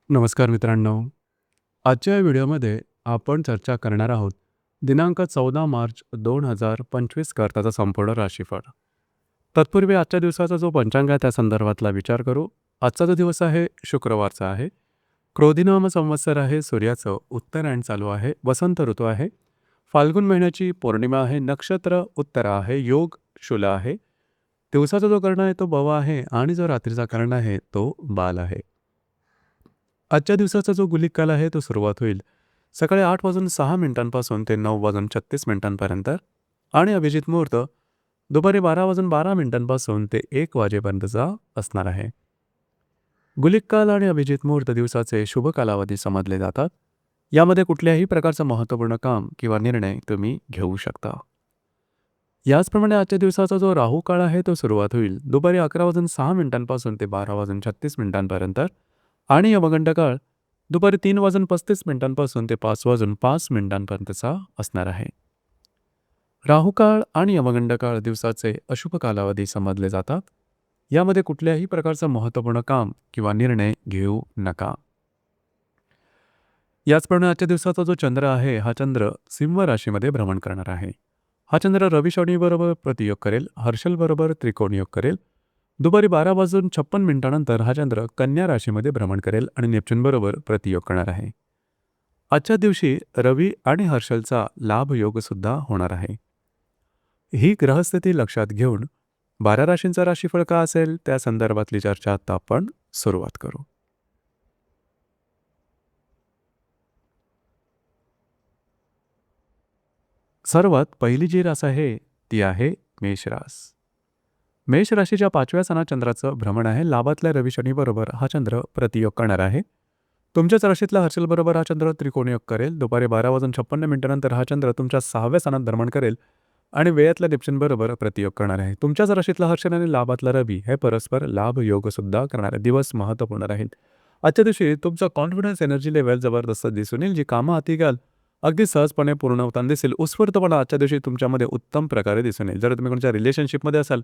नमस्कार मित्रांनो. आजच्या या व्हिडिओमध्ये आपण चर्चा करणार आहोत दिनांक 14 मार्च 2025 करताचा संपूर्ण राशीफळ. तत्पूर्वी आजच्या दिवसाचा जो पंचांग आहे त्या संदर्भातला विचार करू. आजचा जो दिवस आहे शुक्रवारचा आहे. क्रोधी नाम संवत्सर आहे. सूर्याचं उत्तरायण चालू आहे. वसंत ऋतू आहे. फाल्गुन महिन्याची पौर्णिमा आहे. नक्षत्र उत्तरा आहे. योग शूल आहे. दिवसाचा जो कर्ण आहे तो बवा आहे आणि जो रात्रीचा कर्ण आहे तो बाल आहे. आजच्या दिवसाचा जो गुलिक काल आहे तो सुरुवात होईल सकाळी 8:06 ते 9:36 आणि अभिजित मुहूर्त दुपारी 12:12 ते 1 वाजेपर्यंतचा असणार आहे. गुलिक काल आणि अभिजित मुहूर्त दिवसाचे शुभ कालावधी समजले जातात. यामध्ये कुठल्याही प्रकारचं महत्त्वपूर्ण काम किंवा निर्णय तुम्ही घेऊ शकता. याचप्रमाणे आजच्या दिवसाचा जो राहू काळ आहे तो सुरुवात होईल दुपारी 11:06 ते 12:36 आणि यमगंड काळ दुपारी 3:35 ते 5:05 असणार आहे. राहुकाळ आणि यमगंड काळ दिवसाचे अशुभ कालावधी समजले जातात. यामध्ये कुठल्याही प्रकारचं महत्त्वपूर्ण काम किंवा निर्णय घेऊ नका. याचप्रमाणे आजच्या दिवसाचा जो चंद्र आहे हा चंद्र सिंह राशीमध्ये भ्रमण करणार आहे. हा चंद्र रवी शनी बरोबर प्रतियोग करेल. हर्षल बरोबर त्रिकोणयोग करेल. दुपारी 12:56 हा चंद्र कन्या राशीमध्ये भ्रमण करेल आणि नेपच्यून बरोबर प्रतियोग करणार आहे. आजच्या दिवशी रवी आणि हर्षलचा लाभ योग सुद्धा होणार आहे. ही ग्रहस्थिती लक्षात घेऊन 12 राशींचा राशीफळ का असेल त्या संदर्भातली चर्चा आता आपण सुरुवात करू. सर्वात पहिली जी रास आहे ती आहे मेष रास. मेष राशीच्या 5व्या सणात चंद्राचं भ्रमण आहे. लाभातल्या रवी शनी बरोबर हा चंद्र प्रतियोग करणार आहे. तुमच्याच राशीतला हर्षल बरोबर हा चंद्र त्रिकोणयोग करेल. दुपारी 12:56 हा चंद्र तुमच्या 6व्या सणात भ्रमण करेल आणि वेळातल्या नेपच्यून बरोबर प्रतियोग करणार आहे. तुमच्याच राशीतला हर्षल आणि लाभातला रवी हे परस्पर लाभ योग सुद्धा करणार आहे. दिवस महत्त्वपूर्ण राहील. आजच्या दिवशी तुमचा कॉन्फिडन्स एनर्जी लेवल जबरदस्त दिसून येईल. जी कामं हाती घ्याल अगदी सहजपणे पूर्ण होताना दिसेल. उत्स्फूर्तपणा आजच्या दिवशी तुमच्यामध्ये उत्तम प्रकारे दिसून येईल. जर तुम्ही कोणत्या रिलेशनशिपमध्ये असाल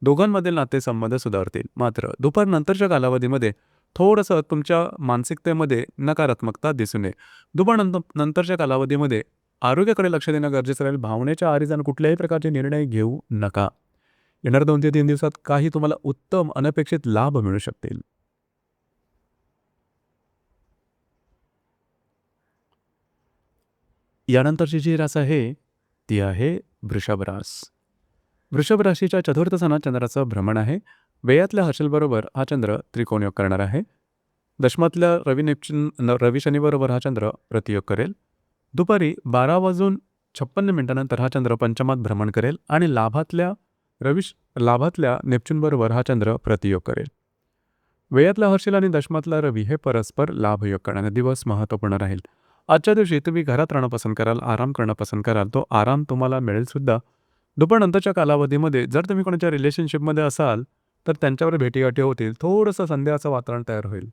दोघांमधील नातेसंबंध सुधारतील. मात्र दुपारनंतरच्या कालावधीमध्ये थोडंसं तुमच्या मानसिकतेमध्ये नकारात्मकता दिसून येईल. नंतरच्या कालावधीमध्ये आरोग्याकडे लक्ष देणं गरजेचं राहील. भावनेच्या आहारी जाऊन कुठल्याही प्रकारचे निर्णय घेऊ नका. येणाऱ्या 2 ते 3 दिवसात काही तुम्हाला उत्तम अनपेक्षित लाभ मिळू शकतील. यानंतरची जी रास आहे ती आहे वृषभ रास. वृषभ राशीच्या चतुर्थ सणात चंद्राचं भ्रमण आहे. वेयातल्या हर्षलबरोबर हा चंद्र त्रिकोणयोग करणार आहे. दशमातल्या रवी शनीबरोबर हा चंद्र प्रतियोग करेल. दुपारी 12:56 हा चंद्र पंचमात भ्रमण करेल आणि लाभातल्या नेपच्यूनबरोबर हा चंद्र प्रतियोग करेल. वेयातला हर्षल आणि दशमातला रवी हे परस्पर लाभयोग करणारे दिवस महत्त्वपूर्ण राहील. आजच्या दिवशी तुम्ही घरात राहणं पसंत कराल, आराम करणं पसंत कराल. तो आराम तुम्हाला मिळेल सुद्धा. दुपारनंतरच्या कालावधीमध्ये जर तुम्ही कोणाच्या रिलेशनशिपमध्ये असाल तर त्यांच्यावर भेटीगाठी होतील. थोडंसं संदेहाचं वातावरण तयार होईल.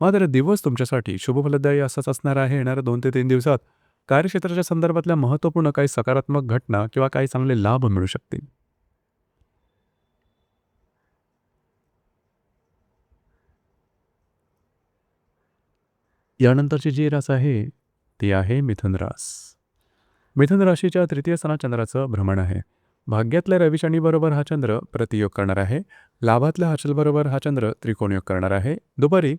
मात्र दिवस तुमच्यासाठी शुभफलदायी असाच असणार आहे. येणाऱ्या 2 ते 3 दिवसात कार्यक्षेत्राच्या संदर्भातल्या महत्त्वपूर्ण काही सकारात्मक घटना किंवा काही चांगले लाभ मिळू शकतील. यानंतरची जी रास आहे ती आहे मिथुन रास. मिथुन राशीच्या तृतीय सणात चंद्राचं भ्रमण आहे. भाग्यातल्या रवी शनीबरोबर हा चंद्र प्रतियोग करणार आहे. लाभातल्या हर्षलबरोबर हा चंद्र त्रिकोणयोग करणार आहे. दुपारी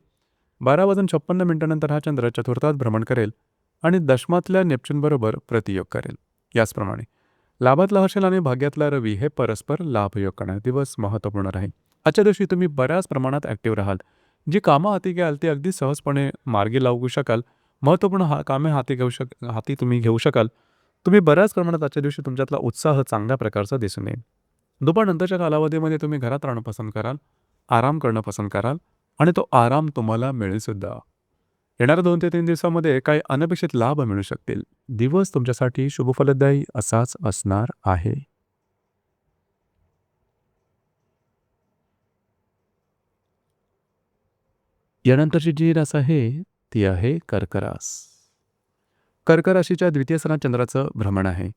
12:56 हा चंद्र चतुर्थात भ्रमण करेल आणि दशमातल्या नेपच्यूनबरोबर प्रतियोग करेल. याचप्रमाणे लाभातला हर्षल आणि भाग्यातला रवी हे परस्पर लाभयोग करणार दिवस महत्त्वपूर्ण राहील. आजच्या दिवशी तुम्ही बऱ्याच प्रमाणात ॲक्टिव्ह राहाल. जी कामं हाती घ्याल ती अगदी सहजपणे मार्गी लावू शकाल. महत्त्वपूर्ण कामे हाती तुम्ही घेऊ शकाल. तुम्ही बऱ्याच प्रमाणात आजच्या दिवशी तुमच्यातला उत्साह चांगल्या प्रकारचा दिसून येईल. दुपारनंतरच्या कालावधीमध्ये तुम्ही घरात राहणं पसंत कराल, आराम करणं पसंत कराल आणि तो आराम तुम्हाला मिळेल सुद्धा. येणाऱ्या 2 ते 3 दिवसामध्ये काही अनपेक्षित लाभ मिळू शकतील. दिवस तुमच्यासाठी शुभफलदायी असाच असणार आहे. यानंतरची जी रास आहे ती आहे कर्क रास. कर्क राशीच्या द्वितीय सणात चंद्राचं भ्रमण आहे.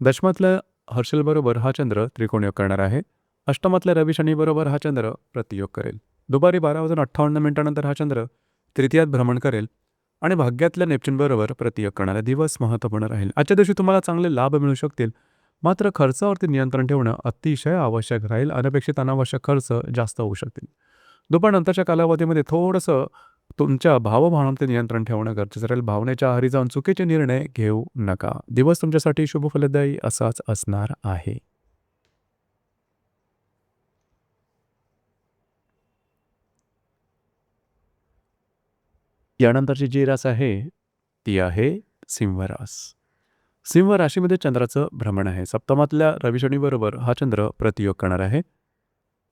दशमातल्या हर्षलबरोबर हा चंद्र त्रिकोणयोग करणार आहे. अष्टमातल्या रवी शनीबरोबर हा चंद्र प्रतियोग करेल. दुपारी 12:58 हा चंद्र तृतीयात भ्रमण करेल आणि भाग्यातल्या नेपच्यूनबरोबर प्रतियोग करणारा दिवस महत्त्वपूर्ण राहील. आजच्या दिवशी तुम्हाला चांगले लाभ मिळू शकतील. मात्र खर्चावरती नियंत्रण ठेवणं अतिशय आवश्यक राहील. अनपेक्षित अनावश्यक खर्च जास्त होऊ शकतील. दुपारनंतरच्या कालावधीमध्ये थोडंसं तुमच्या भावभावनांवरती नियंत्रण ठेवणं गरजेचं राहील. भावनेच्या आहारी जाऊन चुकीचे निर्णय घेऊ नका. दिवस तुमच्यासाठी शुभफलदायी असाच असणार आहे. यानंतरची जी रास आहे ती आहे सिंह रास. सिंह राशीमध्ये चंद्राचं भ्रमण आहे. सप्तमातल्या रवी शनीबरोबर हा चंद्र प्रतियोग करणार आहे.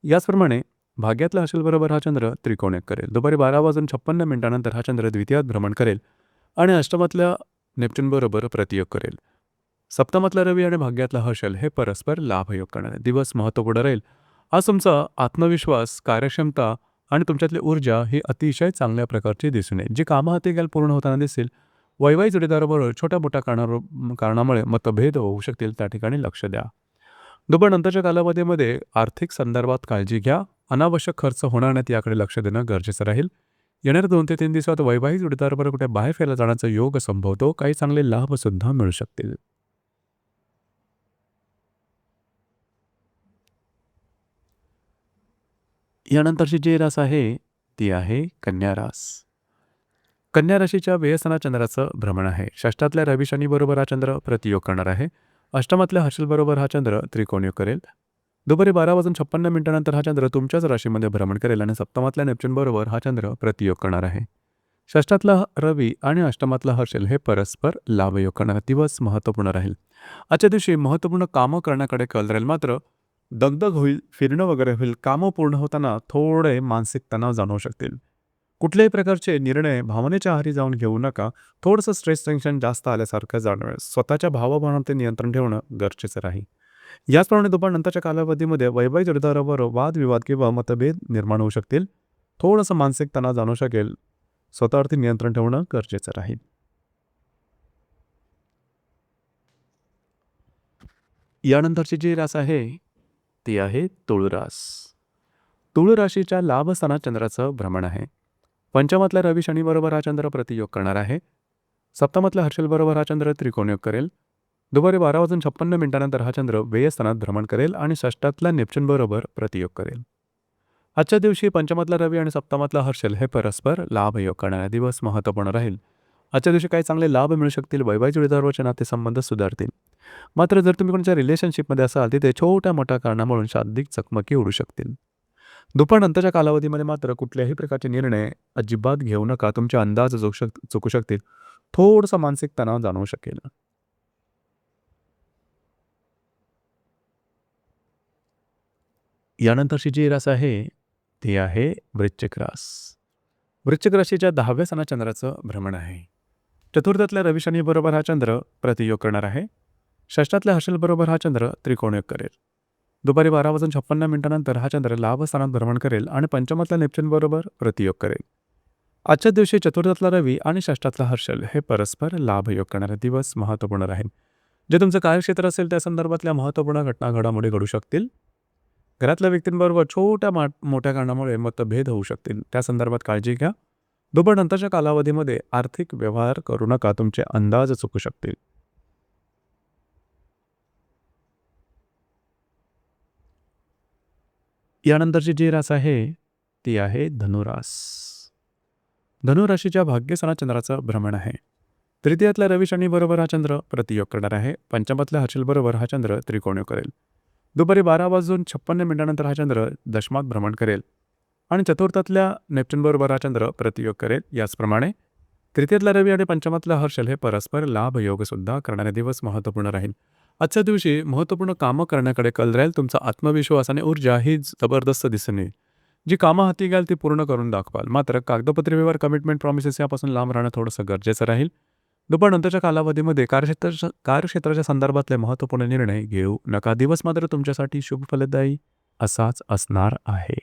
याचप्रमाणे भाग्यातल्या हर्षलबरोबर हा चंद्र त्रिकोणयोग करेल. दुपारी 12:56 हा चंद्र द्वितीयात भ्रमण करेल आणि अष्टमातल्या नेपच्यूनबरोबर प्रतियोग करेल. सप्तमातला रवी आणि भाग्यातला हर्षल हे परस्पर लाभयोग करणार आहे. दिवस महत्त्वपूर्ण राहील. आज तुमचा आत्मविश्वास, कार्यक्षमता आणि तुमच्यातली ऊर्जा ही अतिशय चांगल्या प्रकारची दिसून येईल. जी कामं हाती घ्याल पूर्ण होताना दिसेल. वैवाहिक जोडीदाराबरोबर छोट्या मोठ्या कारणामुळे मतभेद होऊ शकतील. त्या ठिकाणी लक्ष द्या. दुपारनंतरच्या कालावधीमध्ये आर्थिक संदर्भात काळजी घ्या. अनावश्यक खर्च होणार नाहीत याकडे लक्ष देणं गरजेचं राहील. येणाऱ्या 2 ते 3 दिवसात वैवाहिक जोडीदाराबरोबर कुठे बाहेर फिरायला जाण्याचा योग संभवतो. काही चांगले लाभसुद्धा मिळू शकतील. यानंतरची जी रास आहे ती आहे कन्या रास. कन्या राशीच्या व्ययस्थानात चंद्राचं भ्रमण आहे. षष्ठातल्या रवी शनीबरोबर हा चंद्र प्रतियोग करणार आहे. अष्टमातल्या हर्षलबरोबर हा चंद्र त्रिकोणयोग करेल. दुपारी 12:56 हा चंद्र तुमच्याच राशीमध्ये भ्रमण करेल आणि सप्तमातल्या नेपच्यूनबरोबर हा चंद्र प्रतियोग करणार आहे. षष्ठातला रवी आणि अष्टमातला हर्षल हे परस्पर लाभयोग करणारा दिवस महत्त्वपूर्ण राहील. आजच्या दिवशी महत्त्वपूर्ण कामं करण्याकडे कल राहील. मात्र दगदग होईल, फिरणं वगैरे होईल. कामं पूर्ण होताना थोडे मानसिक तणाव जाणवू शकतील. कुठल्याही प्रकारचे निर्णय भावनेच्या आहारी जाऊन घेऊ नका. थोडंसं स्ट्रेस, टेन्शन जास्त आल्यासारखं जाणवेल. स्वतःच्या भावभावनांवरती नियंत्रण ठेवणं गरजेचं राहील. याचप्रमाणे दुपारनंतरच्या कालावधीमध्ये वैवाहिक जोडीदाराबरोबर वादविवाद किंवा मतभेद निर्माण होऊ शकतील. थोडंसं मानसिक तणाव जाणवू शकेल. स्वतःवरती नियंत्रण ठेवणं गरजेचं राहील. यानंतरची जी रास आहे ती आहे तुळ रास. तुळ राशीच्या लाभस्थानात चंद्राचं भ्रमण आहे. पंचमातल्या रवी शनीबरोबर हा चंद्र प्रतियोग करणार आहे. सप्तमातल्या हर्षलबरोबर हा चंद्र त्रिकोणयोग करेल. दुपारी 12:56 हा चंद्र व्ययस्थानात भ्रमण करेल आणि षष्ठातल्या नेपच्यूनबरोबर प्रतियोग करेल. आजच्या दिवशी पंचमातला रवी आणि सप्तमातला हर्षल हे परस्पर लाभयोग करणारा दिवस महत्त्वपूर्ण राहील. आजच्या दिवशी काही चांगले लाभ मिळू शकतील. वैवाहिक जोडीदाराबरोबरचे नातेसंबंध सुधारतील. मात्र जर तुम्ही कोणाच्या रिलेशनशिपमध्ये असाल तिथे छोट्या मोठ्या कारणामुळे शाब्दिक चकमकी उडू शकतील. दुपारनंतरच्या कालावधीमध्ये मात्र कुठल्याही प्रकारचे निर्णय अजिबात घेऊ नका. तुमचे अंदाज चुकू शकतील. थोडासा मानसिक तणाव जाणवू शकेल. यानंतरची जी रास आहे ती आहे वृश्चिक रास. वृश्चिक राशीच्या 10व्या स्थानात चंद्राचं भ्रमण आहे. चतुर्थातल्या रवी शनीबरोबर हा चंद्र प्रतियोग करणार आहे. षष्ठातल्या हर्षलबरोबर हा चंद्र त्रिकोणयोग करेल. दुपारी 12:56 हा चंद्र लाभस्थानात भ्रमण करेल आणि पंचमातल्या नेपच्यूनबरोबर प्रतियोग करेल. आजच्या दिवशी चतुर्थातला रवी आणि षष्ठातला हर्षल हे परस्पर लाभयोग करणारे दिवस महत्त्वपूर्ण राहील. जे तुमचं कार्यक्षेत्र असेल त्या संदर्भातल्या महत्त्वपूर्ण घडामोडी घडू शकतील. घरातल्या व्यक्तींबरोबर छोट्या मोठ्या कारणामुळे मतभेद होऊ शकतील. त्या संदर्भात काळजी घ्या. दुपारनंतरच्या कालावधीमध्ये आर्थिक व्यवहार करू नका. तुमचे अंदाज चुकू शकतील. यानंतरची जी रास आहे ती आहे धनुरास. धनुराशीच्या भाग्यस्थानात चंद्राचं भ्रमण आहे. तृतीयातल्या रवी शनीबरोबर हा चंद्र प्रतियोग करणार आहे. पंचमातल्या हर्षलबरोबर हा चंद्र त्रिकोणयोग करेल. दुपारी 12:56 हा चंद्र दशमात भ्रमण करेल आणि चतुर्थातल्या नेपच्यूनबरोबर हा चंद्र प्रतियोग करेल. याचप्रमाणे तृतीयातला रवी आणि पंचमातला हर्षल हे परस्पर लाभयोगसुद्धा करणारे दिवस महत्त्वपूर्ण राहील. आजच्या दिवशी महत्त्वपूर्ण कामं करण्याकडे कल राहील. तुमचा आत्मविश्वास आणि ऊर्जा ही जबरदस्त दिसून येईल. जी कामं हाती घ्याल ती पूर्ण करून दाखवाल. मात्र कागदपत्री व्यवहार, कमिटमेंट, प्रॉमिसेस यापासून लांब राहणं थोडंसं गरजेचं राहील. दुपारनंतरच्या कालावधीमध्ये कार्यक्षेत्राच्या संदर्भातले महत्त्वपूर्ण निर्णय घेऊ नका. दिवस मात्र तुमच्यासाठी शुभफलदायी असाच असणार आहे.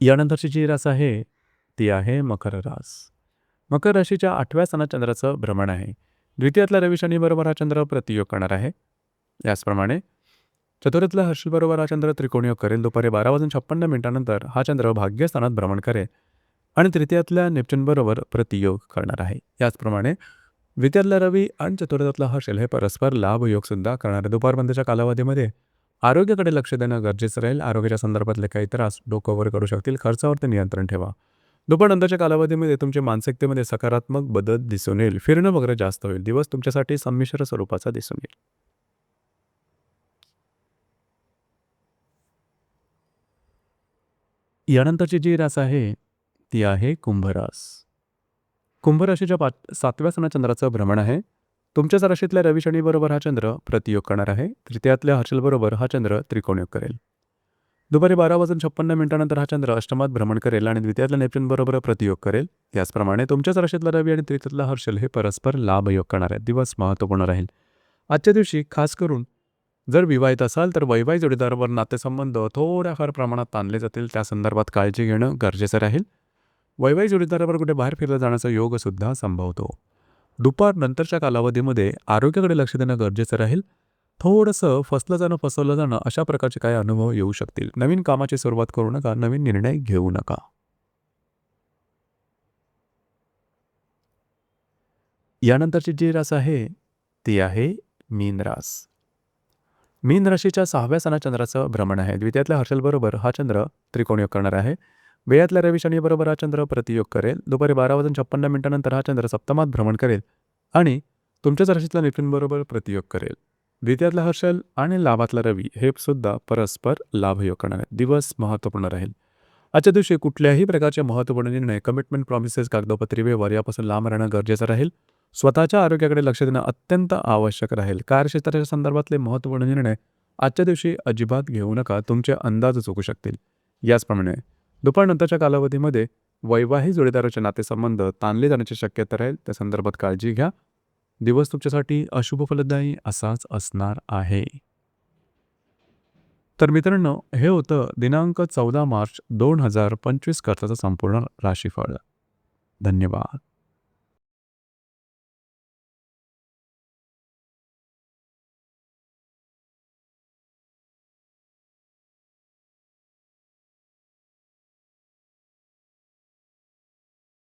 यानंतरची जी रास आहे ती आहे मकर रास. मकर राशीच्या 8व्या स्थानात चंद्राचं भ्रमण आहे. द्वितीयातल्या रवी शनीबरोबर हा चंद्र प्रतियोग करणार आहे. याचप्रमाणे चतुर्थीतल्या हर्षलबरोबर हा चंद्र त्रिकोणीयोग करेल. दुपारी 12:56 हा चंद्र भाग्यस्थानात भ्रमण करेल आणि तृतीयातल्या नेपच्यूनबरोबर प्रतियोग करणार आहे. याचप्रमाणे द्वितीयातला रवी आणि चतुर्थातला हर्षल हे परस्पर लाभ योग सुद्धा करणार आहे. दुपारपर्यंतच्या कालावधीमध्ये आरोग्याकडे लक्ष देणं गरजेचं राहील. आरोग्याच्या संदर्भातले काही त्रास डोकं वर करू शकतील. खर्चावरती नियंत्रण ठेवा. दुपारनंतरच्या कालावधीमध्ये तुमच्या मानसिकतेमध्ये सकारात्मक बदल दिसून येईल. फिरणं वगैरे जास्त होईल. दिवस तुमच्यासाठी संमिश्र स्वरूपाचा दिसून येईल. यानंतरची जी रास आहे ती आहे कुंभ रास. कुंभ राशीच्या 7व्या सणा चंद्राचं भ्रमण आहे. तुमच्याच राशीतल्या रवी शनीबरोबर हा चंद्र प्रतियोग करणार आहे. तृतीयातल्या हर्षलबरोबर हा चंद्र त्रिकोणयोग करेल. दुपारी 12:56 हा चंद्र अष्टमात भ्रमण करेल आणि द्वितीयातल्या नेपच्यूनबरोबर प्रतियोग करेल. त्याचप्रमाणे तुमच्याच राशीतला रवी आणि तृतीयातला हर्षल हे परस्पर लाभयोग करणार आहेत. दिवस महत्त्वपूर्ण राहील. आजच्या दिवशी खास करून जर विवाहित असाल तर वैवाहिक जोडीदारावर नातेसंबंध थोड्याफार प्रमाणात ताणले जातील. त्या संदर्भात काळजी घेणं गरजेचं राहील. वैवाहिक जोडीदारावर कुठे बाहेर फिरला जाण्याचा योगसुद्धा संभवतो. दुपार नंतरच्या कालावधीमध्ये आरोग्याकडे लक्ष देणं गरजेचं राहील. थोडंसं फसवलं जाणं अशा प्रकारचे काही अनुभव येऊ शकतील. नवीन कामाची सुरुवात करू नका. नवीन निर्णय घेऊ नका. यानंतरची जी रास आहे ती आहे मीन रास. मीन राशीच्या 6व्या सणा चंद्राचं भ्रमण आहे. द्वितीयातल्या हर्षलबरोबर हा चंद्र त्रिकोणयोग करणार आहे. वेळातल्या रवी शनीबरोबर हा चंद्र प्रतियोग करेल. दुपारी 12:56 हा चंद्र सप्तमात भ्रमण करेल आणि तुमच्याच राशीतल्या नेपच्यूनबरोबर प्रतियोग करेल. द्वितीयातला हर्षल आणि लाभातला रवी हे सुद्धा परस्पर लाभयोग करणार आहेत. दिवस महत्त्वपूर्ण राहील. आजच्या दिवशी कुठल्याही प्रकारचे महत्त्वपूर्ण निर्णय, कमिटमेंट, प्रॉमिसेस, कागदोपत्री व्यवहार यापासून लांब राहणं गरजेचं राहील. स्वतःच्या आरोग्याकडे लक्ष देणं अत्यंत आवश्यक राहील. कार्यक्षेत्राच्या संदर्भातले महत्त्वपूर्ण निर्णय आजच्या दिवशी अजिबात घेऊ नका. तुमचे अंदाज चुकू शकतील. याचप्रमाणे दुपारनंतरच्या कालावधीमध्ये वैवाहिक जोडीदाराचे नातेसंबंध ताणले जाण्याची शक्यता राहील. त्या संदर्भात काळजी घ्या. दिवस तुमच्यासाठी अशुभ फलदायी असाच असणार आहे. तर मित्रांनो, हे होतं दिनांक 14 मार्च 2025 करताचं संपूर्ण राशीफळ. धन्यवाद.